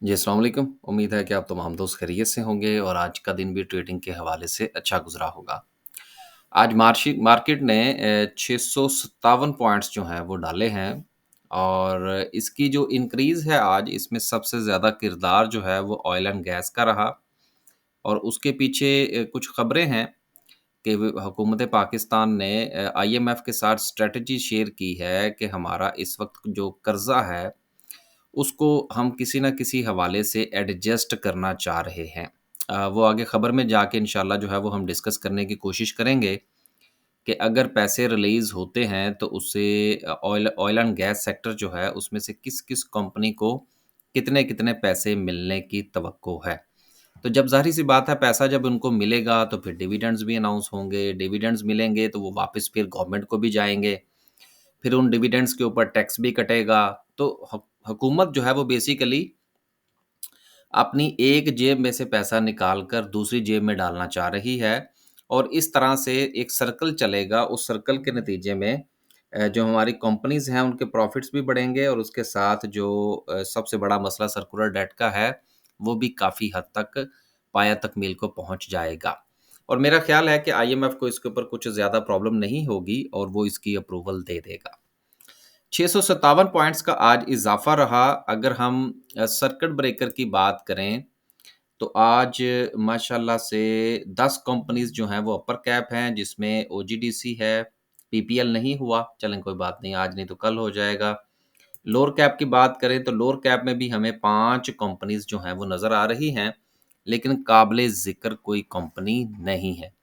जी, अस्सलाम वालेकुम। उम्मीद है कि आप तमाम दोस्त खैरियत से होंगे और आज का दिन भी ट्रेडिंग के हवाले से अच्छा गुज़रा होगा। आज मार्केट ने 657 पॉइंट्स जो हैं वो डाले हैं और इसकी जो इंक्रीज़ है आज इसमें सबसे ज़्यादा किरदार जो है वो ऑयल एंड गैस का रहा और उसके पीछे कुछ ख़बरें हैं कि हुकूमत पाकिस्तान ने आईएमएफ के साथ स्ट्रैटेजी शेयर की है कि हमारा इस वक़्त जो कर्ज़ा है उसको हम किसी न किसी हवाले से एडजस्ट करना चाह रहे हैं। वो आगे ख़बर में जाके इंशाल्लाह जो है वो हम डिस्कस करने की कोशिश करेंगे कि अगर पैसे रिलीज़ होते हैं तो उससे oil oil and gas sector जो है उसमें से किस-किस कंपनी को कितने-कितने पैसे मिलने की तवक्को है। तो जब ज़ाहिर-सी बात है पैसा जब उनको मिलेगा तो फिर डिविडेंड्स भी अनाउंस होंगे, डिविडेंड्स मिलेंगे तो वो वापस फिर गवर्नमेंट को भी जाएँगे। फिर उन डिविडेंड्स के ऊपर टैक्स भी कटेगा। तो हुकूमत जो है वो बेसिकली अपनी एक जेब में से पैसा निकाल कर दूसरी जेब में डालना चाह रही है और इस तरह से एक सर्कल चलेगा। उस सर्कल के नतीजे में जो हमारी कंपनीज़ हैं उनके प्रॉफ़िट्स भी बढ़ेंगे और उसके साथ जो सबसे बड़ा मसला सर्कुलर डेट का है, वो भी काफ़ी हद तक पाया तकमील को पहुँच जाएगा। और मेरा ख़्याल है कि आईएमएफ को इसके ऊपर कुछ ज़्यादा प्रॉब्लम नहीं होगी और वो इसकी अप्रूवल दे देगा। 657 पॉइंट्स का आज इज़ाफ़ा रहा। अगर हम सर्किट ब्रेकर की बात करें, तो आज माशाल्लाह से 10 कंपनीज़ जो हैं वो अपर कैप हैं, जिसमें ओजीडीसी है, पीपीएल नहीं हुआ, चलें कोई बात नहीं, आज नहीं तो कल हो जाएगा। लोअर कैप की बात करें तो लोअर कैप में भी हमें 5 कंपनीज़ जो हैं वो नज़र आ रही हैं, लेकिन काबिले ज़िक्र कोई कंपनी नहीं है।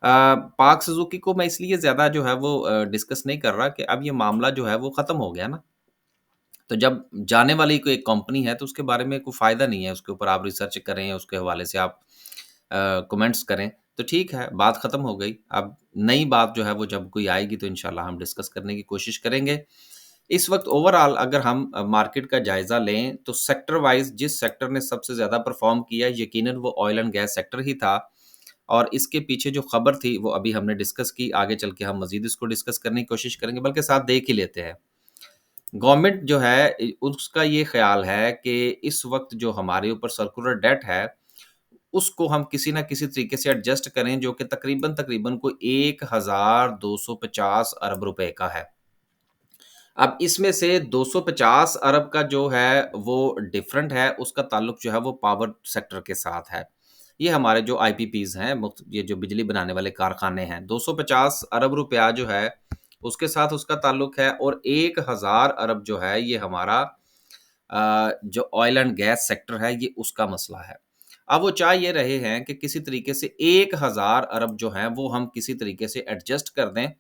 पार्क सुज़ुकी को मैं इसलिए ज़्यादा जो है वो डिस्कस नहीं कर रहा कि अब ये मामला जो है वो ख़त्म हो गया ना। तो जब जाने वाली कोई एक कंपनी है तो उसके बारे में कोई फ़ायदा नहीं है, उसके ऊपर आप रिसर्च करें, उसके हवाले से आप कमेंट्स करें, तो ठीक है, बात ख़त्म हो गई। अब नई बात जो है वो जब कोई आएगी तो इंशाल्लाह हम डिस्कस करने की कोशिश करेंगे। इस वक़्त ओवरऑल अगर हम मार्केट का जायज़ा लें तो सेक्टर वाइज़ जिस सेक्टर ने सबसे ज़्यादा परफ़ॉर्म किया यकीनन वो ऑयल एंड गैस सेक्टर ही था और इसके पीछे जो खबर थी वो अभी हमने डिस्कस की, आगे चल के हम मज़ीद इसको डिस्कस करने की कोशिश करेंगे, बल्कि साथ देख ही लेते हैं। गवर्नमेंट जो है उसका ये ख़्याल है कि इस वक़्त जो हमारे ऊपर सर्कुलर डेट है, उसको हम किसी न किसी तरीके से एडजस्ट करें जो कि तकरीबन कोई 1250 अरब रुपए का है। अब इसमें से 250 अरब का जो है वो डिफरेंट है, उसका ताल्लुक जो है वो पावर सेक्टर के साथ है। ये हमारे जो आईपीपीज़ हैं, मुख्त ये जो बिजली बनाने वाले कारखाने हैं, 250 अरब रुपया जो है, उसके साथ उसका ताल्लुक है और 1000 अरब जो है ये हमारा जो ऑयल एंड गैस सेक्टर है, ये उसका मसला है। अब वो चाह ये रहे हैं कि किसी तरीके से 1000 अरब जो हैं, वो हम किसी तरीके से एडजस्ट कर दें।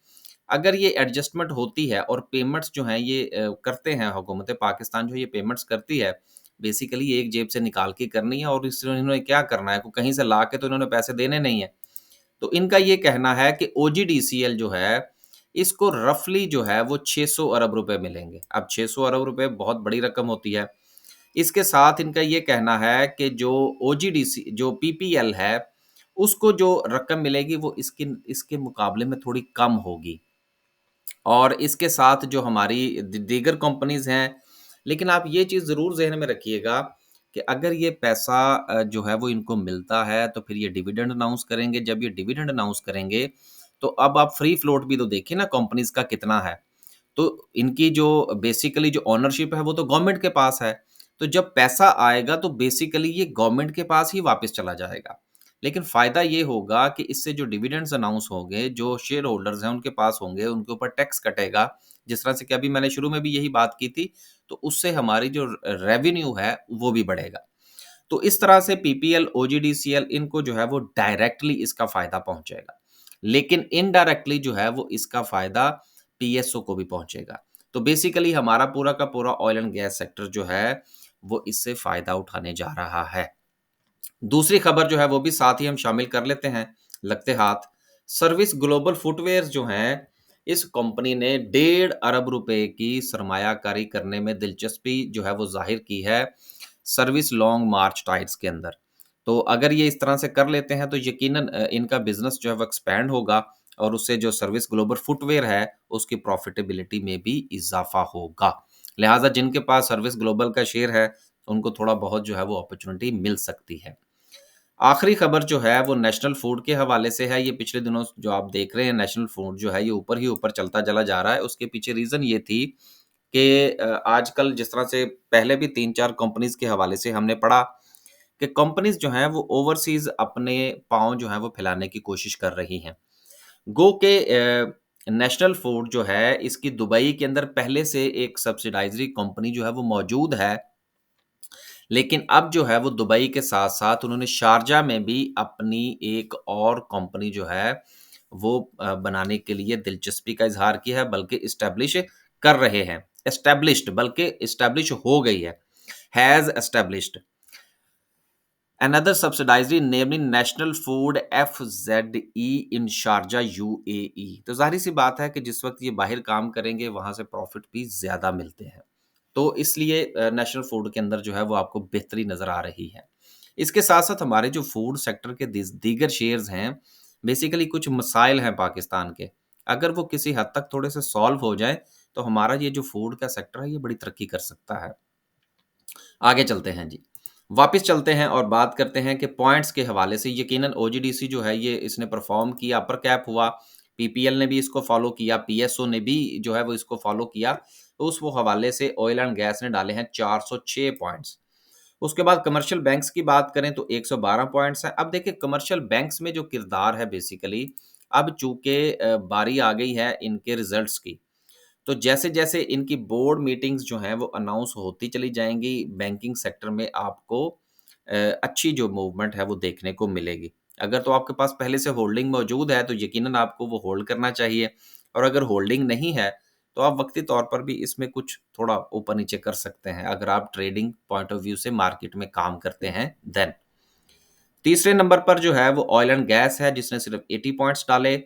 अगर ये एडजस्टमेंट होती है और पेमेंट्स जो हैं ये करते हैं हुकूमत पाकिस्तान जो ये पेमेंट्स करती है, बेसिकली एक जेब से निकाल के करनी है और इसमें इन्होंने क्या करना है, को कहीं से ला के तो इन्होंने पैसे देने नहीं है। तो इनका ये कहना है कि ओजीडीसीएल जो है, इसको रफ़ली जो है वो 600 अरब रुपए मिलेंगे। अब 600 अरब रुपए बहुत बड़ी रकम होती है। इसके साथ इनका ये कहना है कि जो ओजीडीसी जो पीपीएल है, उसको जो रकम मिलेगी वो इसकी इसके मुकाबले में थोड़ी कम होगी। और इसके साथ जो हमारी दीगर कंपनीज़ हैं, लेकिन आप ये चीज़ ज़रूर ज़हन में रखिएगा कि अगर ये पैसा जो है वो इनको मिलता है, तो फिर ये डिविडेंड अनाउंस करेंगे। जब ये डिविडेंड अनाउंस करेंगे, तो अब आप फ्री फ्लोट भी तो देखिए ना कंपनीज़ का कितना है। तो इनकी जो बेसिकली जो ओनरशिप है वो तो गवर्नमेंट के पास है। तो जब पैसा आएगा तो बेसिकली ये गवर्नमेंट के पास ही वापस चला जाएगा। लेकिन फ़ायदा ये होगा कि इससे जो डिविडेंड्स अनाउंस होंगे, जो शेयर होल्डर्स हैं उनके पास होंगे, उनके ऊपर टैक्स कटेगा। जिस तरह से कि अभी मैंने शुरू में भी यही बात की थी, तो उससे हमारी जो रेवेन्यू है वो भी बढ़ेगा। तो इस तरह से पीपीएल, ओजीडीसीएल इनको जो है वो डायरेक्टली इसका फ़ायदा पहुँचेगा। लेकिन इनडायरेक्टली जो है वो इसका फ़ायदा पीएसओ को भी पहुँचेगा। तो बेसिकली हमारा पूरा का पूरा ऑयल एंड गैस सेक्टर जो है, वो इससे फ़ायदा उठाने जा रहा है। दूसरी खबर जो है वो भी साथ ही हम शामिल कर लेते हैं, लगते हाथ। सर्विस ग्लोबल फुटवियर्स जो हैं, इस कंपनी ने 1.5 अरब रुपए की सरमायाकारी करने में दिलचस्पी जो है वो ज़ाहिर की है, सर्विस लॉन्ग मार्च टाइट्स के अंदर। तो अगर ये इस तरह से कर लेते हैं तो यकीनन इनका बिज़नेस जो है वो एक्सपैंड होगा और उससे जो सर्विस ग्लोबल फुटवियर है, उसकी प्रॉफ़िटेबिलिटी में भी इज़ाफ़ा होगा। लिहाज़ा जिनके पास सर्विस ग्लोबल का शेयर है, उनको थोड़ा बहुत जो है वो अपॉर्च्युनिटी मिल सकती है। आखिरी खबर जो है वो नेशनल फूड के हवाले से है। ये पिछले दिनों जो आप देख रहे हैं नेशनल फूड जो है ये ऊपर ही ऊपर चलता चला जा रहा है। उसके पीछे रीज़न ये थी कि आजकल जिस तरह से पहले भी 3-4 कंपनीज़ के हवाले से हमने पढ़ा कि कंपनीज़ जो हैं वो ओवरसीज़ अपने पाँव जो हैं वो फैलाने की कोशिश कर रही हैं। गो के नेशनल फूड जो है इसकी दुबई के अंदर पहले से एक सब्सिडाइज़री कंपनी जो है वो मौजूद है। लेकिन अब जो है वो दुबई के साथ-साथ उन्होंने शारजाह में भी अपनी एक और कंपनी जो है वो बनाने के लिए दिलचस्पी का इज़हार किया है बल्कि एस्टेब्लिश कर रहे हैं। एस्टेब्लिश्ड बल्कि एस्टेब्लिश हो गई है, has established. Another subsidiary namely national food FZE in Sharjah UAE. तो जाहिर सी बात है कि जिस वक्त ये बाहर काम करेंगे वहां से प्रॉफिट भी ज्यादा मिलते हैं। तो इसलिए नेशनल फूड के अंदर जो है वो आपको बेहतरी नजर आ रही है। इसके साथ साथ हमारे जो फूड सेक्टर के दीगर शेयर्स हैं, बेसिकली कुछ मसाइल हैं पाकिस्तान के। अगर वो किसी हद तक थोड़े से सॉल्व हो जाए तो हमारा ये जो फूड का सेक्टर है ये बड़ी तरक्की कर सकता है। आगे चलते हैं जी। वापस चलते हैं और बात करते हैं कि पॉइंट्स के हवाले से यकीनन ओजीडीसी जो है ये इसने परफ़ॉर्म किया, अपर कैप हुआ, पीपीएल ने भी इसको फ़ॉलो किया, पीएसओ ने भी जो है वो इसको फ़ॉलो किया। तो उस वो हवाले से ऑयल एंड गैस ने डाले हैं 406 पॉइंट्स। उसके बाद कमर्शियल बैंक्स की बात करें तो 112 पॉइंट्स हैं। अब देखिए कमर्शियल बैंक्स में जो किरदार है बेसिकली, अब चूँकि बारी आ गई है इनके रिज़ल्ट्स की। तो जैसे-जैसे इनकी बोर्ड मीटिंग्स जो हैं वो अनाउंस होती चली जाएँगी, बैंकिंग सेक्टर में आपको अच्छी जो मूवमेंट है वो देखने को मिलेगी। अगर तो आपके पास पहले से होल्डिंग मौजूद है तो यकीनन आपको वो होल्ड करना चाहिए, और अगर होल्डिंग नहीं है तो आप वक़्ती तौर पर भी इसमें कुछ थोड़ा ऊपर-नीचे कर सकते हैं, अगर आप ट्रेडिंग पॉइंट ऑफ व्यू से मार्केट में काम करते हैं देन। तीसरे नंबर पर जो है वो ऑयल एंड गैस है जिसने सिर्फ़ 80 पॉइंट्स डाले।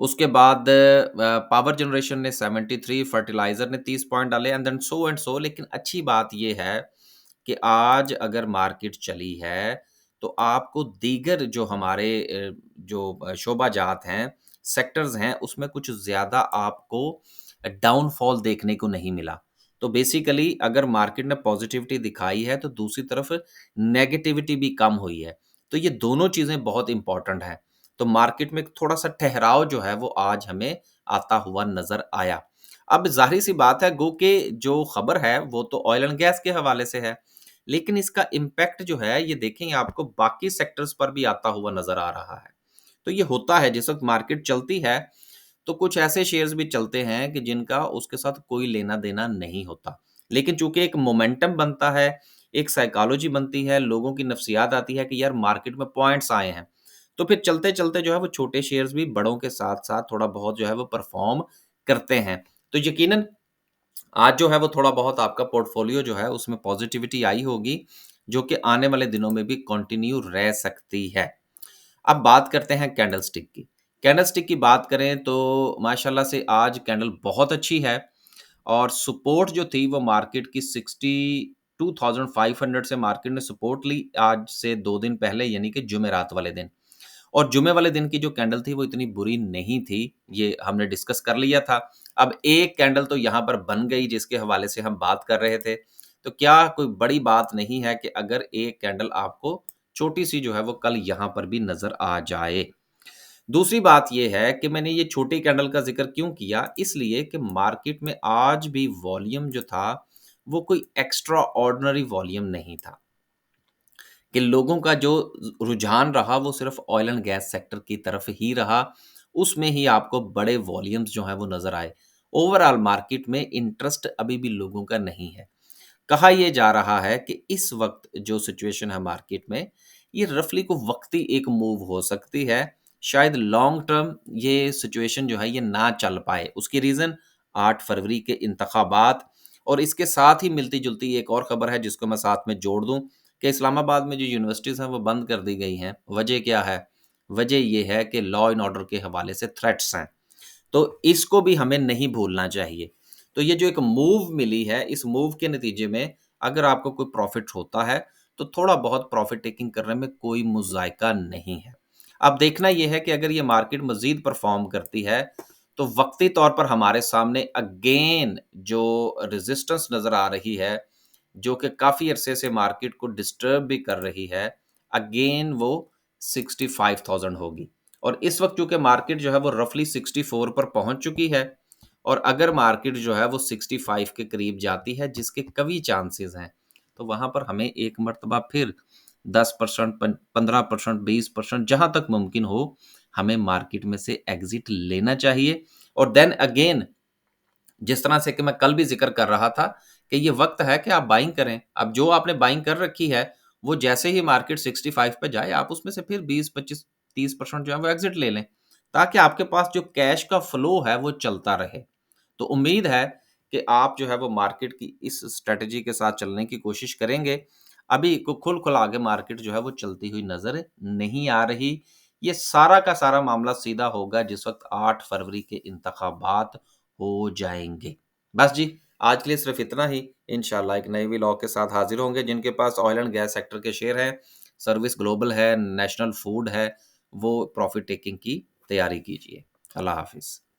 उसके बाद पावर जनरेशन ने 73, फर्टिलाइज़र ने 30 पॉइंट डाले एंड सो। लेकिन अच्छी बात ये है कि आज अगर मार्केट चली है, तो आपको दीगर जो हमारे शोबाजात हैं, सेक्टर्स हैं, उसमें कुछ ज़्यादा आपको डाउनफॉल देखने को नहीं मिला। तो बेसिकली अगर मार्केट ने पॉज़िटिविटी दिखाई है, तो दूसरी तरफ नेगेटिविटी भी कम हुई है। तो ये दोनों चीज़ें बहुत इम्पोर्टेंट हैं। तो मार्केट में थोड़ा-सा ठहराव जो है वो आज हमें आता हुआ नज़र आया। अब ज़ाहिर-सी बात है गो के जो खबर है वो तो ऑयल एंड गैस के हवाले से है। लेकिन इसका इम्पैक्ट जो है ये देखेंगे आपको बाकी सेक्टर्स पर भी आता हुआ नज़र आ रहा है। तो ये होता है जिस वक़्त मार्केट चलती है तो कुछ ऐसे शेयर्स भी चलते हैं कि जिनका उसके साथ कोई लेना-देना नहीं होता। लेकिन चूँकि एक मोमेंटम बनता है, एक साइकोलॉजी बनती है, लोगों की नफ्सियात आती है कि यार मार्केट में पॉइंट्स आए हैं। तो फिर चलते-चलते जो है वो छोटे शेयर्स भी बड़ों के साथ-साथ थोड़ा बहुत जो है वो परफ़ॉर्म करते हैं। तो यकीनन आज जो है वो थोड़ा बहुत आपका पोर्टफ़ोलियो जो है उसमें पॉज़िटिविटी आई होगी, जो कि आने वाले दिनों में भी कंटिन्यू रह सकती है। अब बात करते हैं कैंडलस्टिक की। कैंडलस्टिक की बात करें तो माशाल्लाह से आज कैंडल बहुत अच्छी है, और सपोर्ट जो थी वो मार्केट की 62,500 से मार्केट ने सपोर्ट ली आज से 2 दिन पहले, यानी कि जुमेरात वाले दिन। और जुमे वाले दिन की जो कैंडल थी वो इतनी बुरी नहीं थी, ये हमने डिस्कस कर लिया था। अब एक कैंडल तो यहाँ पर बन गई जिसके हवाले से हम बात कर रहे थे। तो क्या कोई बड़ी बात नहीं है कि अगर एक कैंडल आपको छोटी-सी जो है वो कल यहाँ पर भी नज़र आ जाए। दूसरी बात ये है कि मैंने ये छोटी कैंडल का ज़िक्र क्यों किया? इसलिए कि मार्केट में आज भी वॉल्यूम जो था, वो कोई एक्स्ट्रा ऑर्डिनरी वॉल्यूम नहीं था। कि लोगों का जो रुझान रहा वो सिर्फ ऑयल एंड गैस सेक्टर की तरफ ही रहा, उसमें ही आपको बड़े वॉल्यूम्स जो हैं वो नज़र आए। ओवरऑल मार्केट में इंटरेस्ट अभी भी लोगों का नहीं है। कहा ये जा रहा है कि इस वक़्त जो सिचुएशन है मार्केट में, ये रफ़ली को वक़्ती एक मूव हो सकती है। शायद लॉन्ग टर्म ये सिचुएशन जो है ये ना चल पाए। उसकी रीज़न 8 फरवरी के इंतखाबात, और इसके साथ ही मिलती-जुलती एक और ख़बर है जिसको मैं साथ में जोड़ दूँ कि इस्लामाबाद में जो यूनिवर्सिटीज़ हैं वो बंद कर दी गई हैं। वजह क्या है? वजह ये है कि लॉ एंड ऑर्डर के हवाले से थ्रेट्स हैं। तो इसको भी हमें नहीं भूलना चाहिए। तो ये जो एक मूव मिली है, इस मूव के नतीजे में अगर आपको कोई प्रॉफ़िट होता है, तो थोड़ा बहुत प्रॉफ़िट टेकिंग करने में कोई मुज़ायका नहीं है। अब देखना ये है कि अगर ये मार्केट मज़ीद परफ़ॉर्म करती है, तो वक़्ती तौर पर हमारे सामने अगेन जो रेज़िस्टेंस नज़र आ रही है, जो कि काफ़ी अरसे से मार्केट को डिस्टर्ब भी कर रही है, अगेन वो 65,000 होगी। और इस वक़्त चूँकि मार्केट जो है वो रफ़ली 64 पर पहुँच चुकी है, और अगर मार्केट जो है वो 65 के करीब जाती है, जिसके कभी चांसेस हैं, तो वहाँ पर हमें एक मर्तबा फिर 10% 15%, 20% जहाँ तक मुमकिन हो, हमें मार्केट में से एग्ज़िट लेना चाहिए। और देन अगेन, जिस तरह से कि मैं कल भी ज़िक्र कर रहा था कि ये वक़्त है कि आप बाइंग करें। अब जो आपने बाइंग कर रखी है, वो जैसे ही मार्केट 65 पे जाए, आप उसमें से फिर 20, 25, 30% जो है वो एग्ज़िट ले लें, ताकि आपके पास जो कैश का फ्लो है वो चलता रहे। तो उम्मीद है कि आप जो है वो मार्केट की इस स्ट्रैटेजी के साथ चलने की कोशिश करेंगे। अभी को खुल-खुला के मार्केट जो है वो चलती हुई नज़र नहीं आ रही। ये सारा का सारा मामला सीधा होगा जिस वक़्त 8 फरवरी के इंतखाबात हो जाएँगे। बस जी, आज के लिए सिर्फ़ इतना ही। इंशाअल्लाह एक नए व्लॉग के साथ हाज़िर होंगे। जिनके पास ऑयल एंड गैस सेक्टर के शेयर हैं, सर्विस ग्लोबल है, नेशनल फूड है, वो प्रॉफ़िट टेकिंग की तैयारी कीजिए। अल्लाह हाफ़िज़।